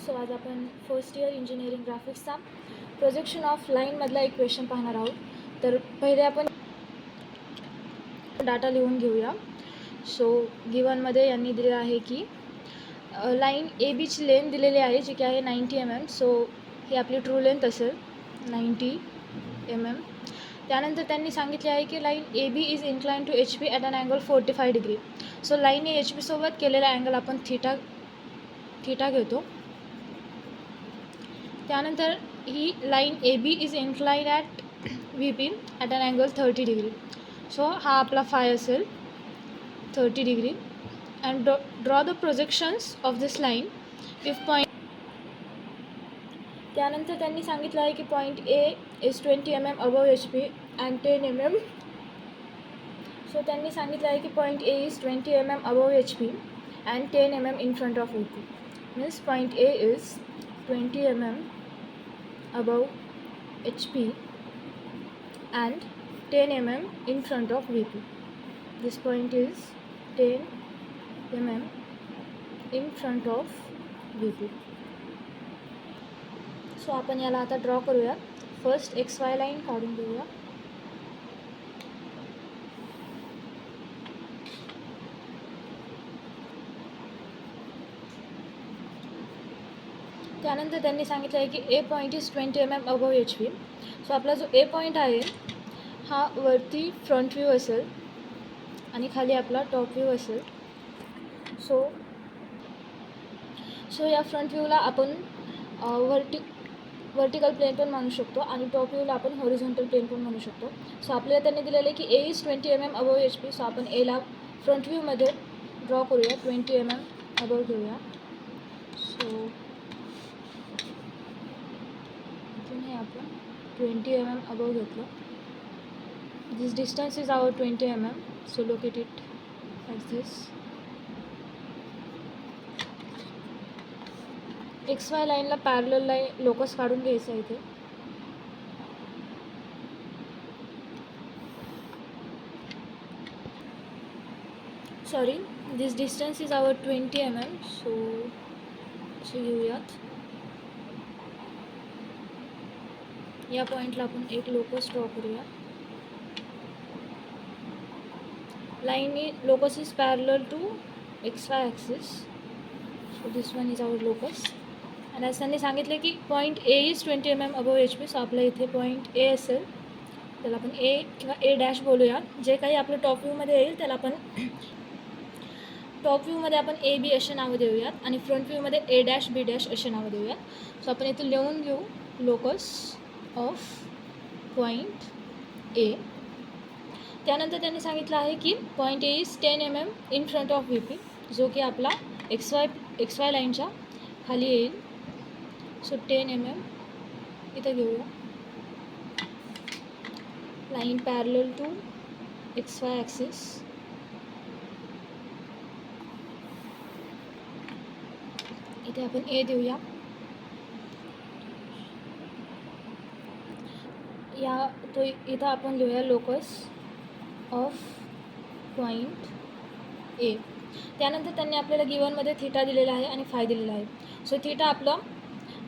So आज आपण first year engineering ग्राफिक्सचा प्रोजेक्शन ऑफ लाईनमधला एक क्वेश्चन पाहणार आहोत. तर पहिले आपण डाटा लिहून घेऊया. सो गिवनमध्ये यांनी दिलेलं आहे की लाईन ए बीची लेंथ दिलेली आहे जी की आहे 90 mm. सो ही आपली ट्रू लेंथ असेल 90 mm. त्यानंतर त्यांनी सांगितले आहे की line A B is incline to H P at an angle 45 degree. So line A H पीसोबत केलेला अँगल आपण थीटा घेतो. त्यानंतर ही line A B is incline at V P at an angle 30 degree. So हा आपला phi असेल 30 degree. And draw the projections of this line if point. त्यानंतर त्यांनी सांगितलं आहे की point A is 20 mm above H P and 10 mm. So त्यांनी सांगितलं आहे की point A is 20 mm above H P and 10 mm in front of V P. Means point A is 20 mm above HP and 10 mm in front of VP. This point is 10 mm in front of VP. So आपण याला आता draw करूया. First XY line काढून घेऊया. त्यानंतर त्यांनी सांगितलं आहे की A point is 20 mm above H P. So आपला जो ए पॉईंट आहे हा वरती फ्रंट व्ह्यू असेल आणि खाली आपला टॉप व्ह्यू असेल. सो या फ्रंट व्ह्यूला आपण वर्टिकल प्लेन पण म्हणू शकतो आणि टॉप व्ह्यूला आपण हॉरिझॉन्टल प्लेन पण म्हणू शकतो. सो आपल्याला त्यांनी दिलेलं आहे की A is 20 mm above H P. So आपण एला फ्रंट व्ह्यूमध्ये ड्रॉ करूया. 20 mm अबव घेऊया. सो हे आपण 20 mm अबव घेतलं. This distance is our 20 mm. So locate it at this. XY लाईनला पॅरलल लोकस काढून घ्यायचं आहे इथे. Sorry, this distance is our 20 mm. So घेऊयात. या पॉईंटला आपण एक लोकस ड्रॉ करूया. Locus is parallel to XY axis. So this one is our locus. आणि असं त्यांनी सांगितलं की point A is 20 mm above H P. So आपलं इथे पॉईंट ए असेल त्याला आपण ए किंवा ए डॅश बोलूया. जे काही आपलं टॉप व्ह्यूमध्ये येईल त्याला आपण टॉप व्ह्यूमध्ये आपण ए बी असे नावं देऊयात आणि फ्रंट व्ह्यूमध्ये ए डॅश बी डॅश असे नावं देऊयात. सो आपण इथे लिहून घेऊ लोकस ऑफ पॉईंट ए. त्यानंतर त्यांनी सांगितलं आहे की point A is 10 mm in front of V P, जो की आपला XY लाईनच्या खाली येईल. सो 10 mm इथं घेऊया. Line parallel to XY axis. इथे आपण ए देऊया. इथं आपण लिहूया लोकस ऑफ पॉईंट ए. त्यानंतर त्यांनी आपल्याला गिवनमध्ये थीटा दिलेला आहे आणि फाय दिलेला आहे. सो थीटा आपलं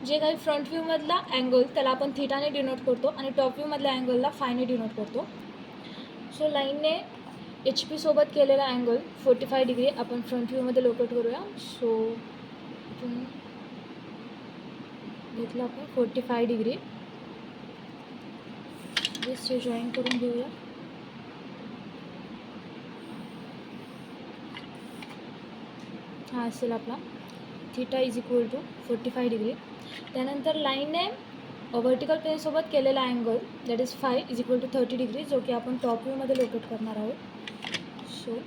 जे काही फ्रंट व्ह्यूमधला अँगल त्याला आपण थीटाने डिनोट करतो आणि टॉप व्ह्यूमधल्या अँगलला फायने डिनोट करतो. सो लाईनने एच पीसोबत केलेला अँगल 45 डिग्री आपण फ्रंट व्ह्यूमध्ये लोकेट करूया. सो इथून घेतलं आपण 45 डिग्री. दिसचे जॉईन करून घेऊया. हा असेल आपला theta is equal to 45 degree. त्यानंतर लाईनने व्हर्टिकल प्लेनसोबत केलेला angle that is phi is equal to 30 degree, जो की आपण टॉप व्ह्यूमध्ये लोकेट करणार आहोत. सो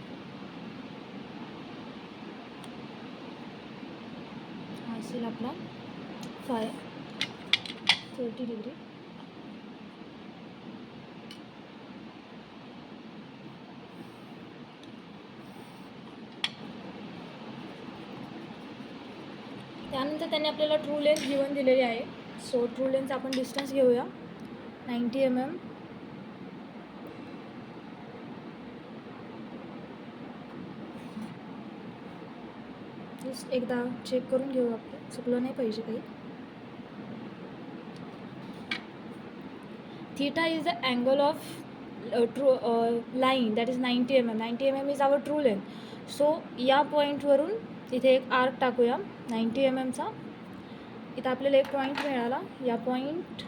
हा असेल आपला फाय 30 डिग्री. त्यानंतर त्यांनी आपल्याला ट्रू लेंथ गिवन दिलेली आहे. सो ट्रू लेंथचा आपण डिस्टन्स घेऊया 90 mm. जस्ट एकदा चेक करून घेऊ आपण. चुकलं नाही पाहिजे काही. Theta is the angle of true line that is 90 mm. 90 mm is our true length. So या पॉईंटवरून इथे एक आर्क टाकूया 90 mmचा. इथं आपल्याला एक पॉईंट मिळाला. या पॉईंट,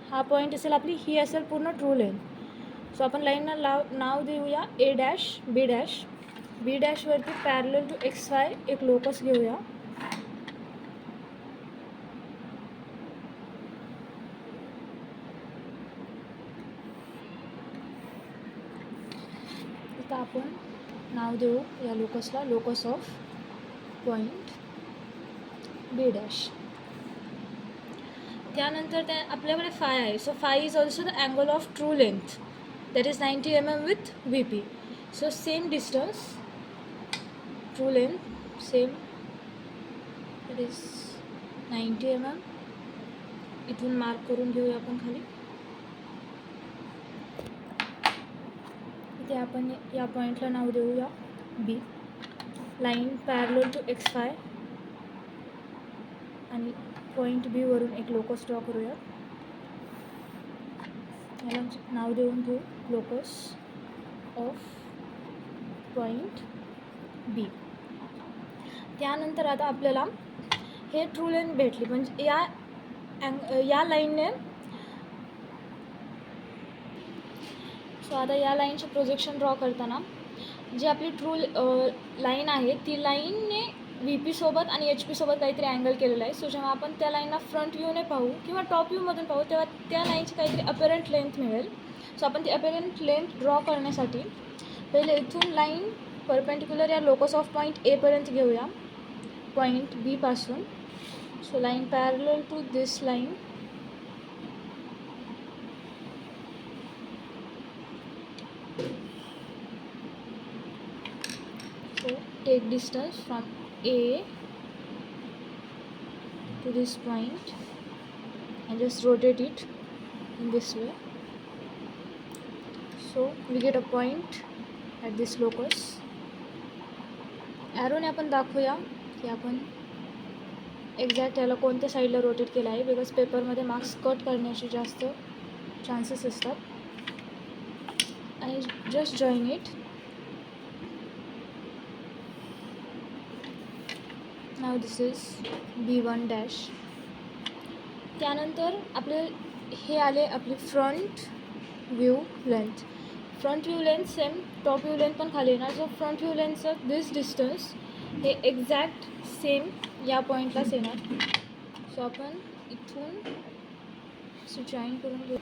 हा पॉईंट असेल आपली, ही असेल पूर्ण ट्रू लेंथ. सो आपण लाईनला नाव देऊया A dash B dash. B डॅशवरती पॅरलल टू XY एक लोकस घेऊया. इथं आपण नाव देऊ या लोकसला locus of point B dash. त्यानंतर त्या आपल्याकडे फाय आहे. So phi is also the angle of true length that is 90 mm with VP. So same distance, true length same, that is 90 mm. इथून मार्क करून घेऊया आपण खाली. इथे आपण या पॉईंटला नाव देऊया B. Line parallel to XY आणि पॉईंट B वरून एक लोकस ड्रॉ करूया. याला नाव देऊन घेऊ लोकस ऑफ पॉईंट B. त्यानंतर आता आपल्याला हे ट्रू लेंथ भेटली. म्हणजे या लाईनने, सो आता या लाईनचे प्रोजेक्शन ड्रॉ करताना जी आपली ट्रू लाईन आहे ती लाईनने VP सोबत आणि HP सोबत काहीतरी अँगल केलेला आहे. सो जेव्हा आपण त्या लाईनला फ्रंट व्ह्यूने पाहू किंवा टॉप व्ह्यूमधून पाहू तेव्हा त्या लाईनची काहीतरी अपरंट लेंथ मिळेल. सो आपण ती अपरंट लेंथ ड्रॉ करण्यासाठी पहिले इथून लाईन परपेंडिक्युलर या लोकस ऑफ पॉईंट A पर्यंत घेऊया पॉईंट B पासून. So line parallel to this line. So take distance from A to this point and just rotate it in this way. So we get a point at this locus. ॲरोने आपण दाखवूया की आपण exact याला कोणत्या साईडला rotate केलं आहे, because पेपरमध्ये marks cut करण्याचे जास्त चान्सेस असतात. आणि just join it. Now this is B1 dash. त्यानंतर आपले हे आले आपली front view length. Front view length same top view length पण खाली येणार. जो फ्रंट व्ह्यू लेंथचं दिस डिस्टन्स हे एक्झॅक्ट सेम या पॉईंटलाच येणार. सो आपण इथून जॉईन करून घेऊ.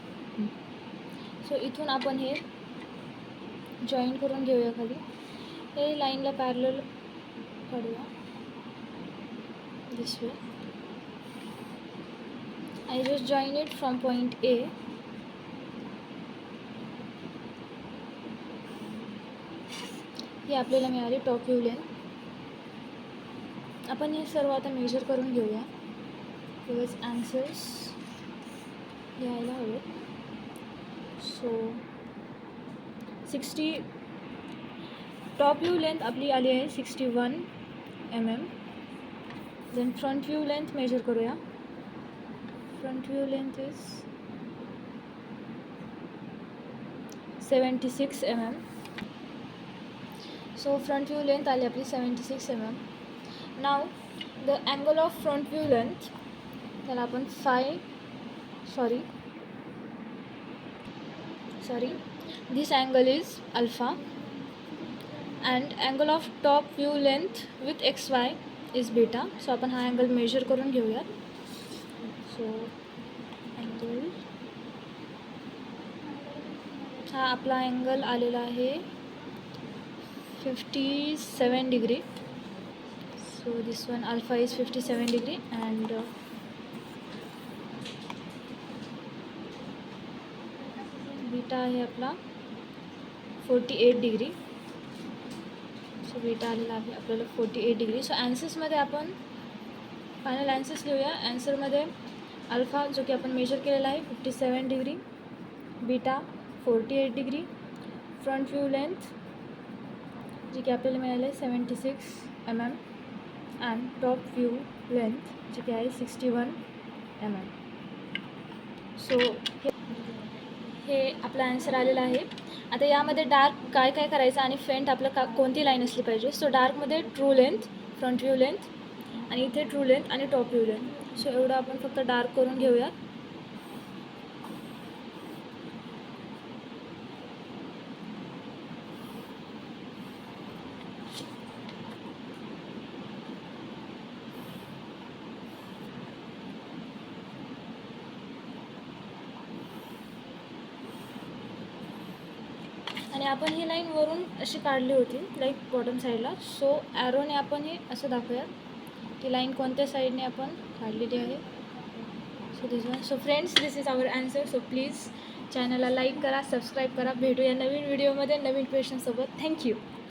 सो इथून आपण हे जॉईन करून घेऊया खाली. हे लाईनला पॅरलल काढूया this way. I just join it from point A. ही आपल्याला मिळाली टॉप व्ह्यू लेंथ. आपण हे सर्व आता मेजर करून घेऊया बिकॉज आन्सर्स यायला हवे. सो 60 टॉप व्ह्यू लेंथ आपली आली आहे 61 mm. Then front view length measure करूया. Front view length is 76 mm. So front view length आली आपली 76 mm. Now the angle of front view length त्याला आपण sorry this angle is alpha and angle of top view length with XY is beta. So आपण हा angle major करून घेऊयात. So angle हा आपला अँगल आलेला आहे 57 degree. So this one alpha is 57 degree and beta आहे आपला 48 डिग्री. सो बीटा आलेला आहे आपल्याला 48 डिग्री. सो ॲन्सर्समध्ये आपण फायनल ॲन्सर्स लिहूया. ॲन्सरमध्ये अल्फा जो की आपण मेजर केलेला आहे 57 degree, beta 48 degree, front view length जी की आपल्याला मिळाली आहे 76 mm and top view length जी की आहे 61 mm. सो हे आपला आन्सर आलेला आहे. आता यामध्ये डार्क काय काय करायचं आणि फेंट आपलं कोणती लाईन असली पाहिजे. सो डार्कमध्ये true length, front view length आणि इथे ट्रू लेंथ आणि टॉप व्ह्यू लेंथ. सो एवढं आपण फक्त डार्क करून घेऊयात. आणि आपण ही लाईन वरून अशी काढली होती लाईक बॉटम साईडला. सो ॲरोने आपण हे असं दाखवूयात की लाईन कोणत्या साईडने आपण काढलेली आहे. So this one. So friends, this is our answer. So please चॅनलला लाईक करा, सबस्क्राईब करा. भेटूया नवीन व्हिडिओमध्ये नवीन क्वेश्चनसोबत. थँक्यू.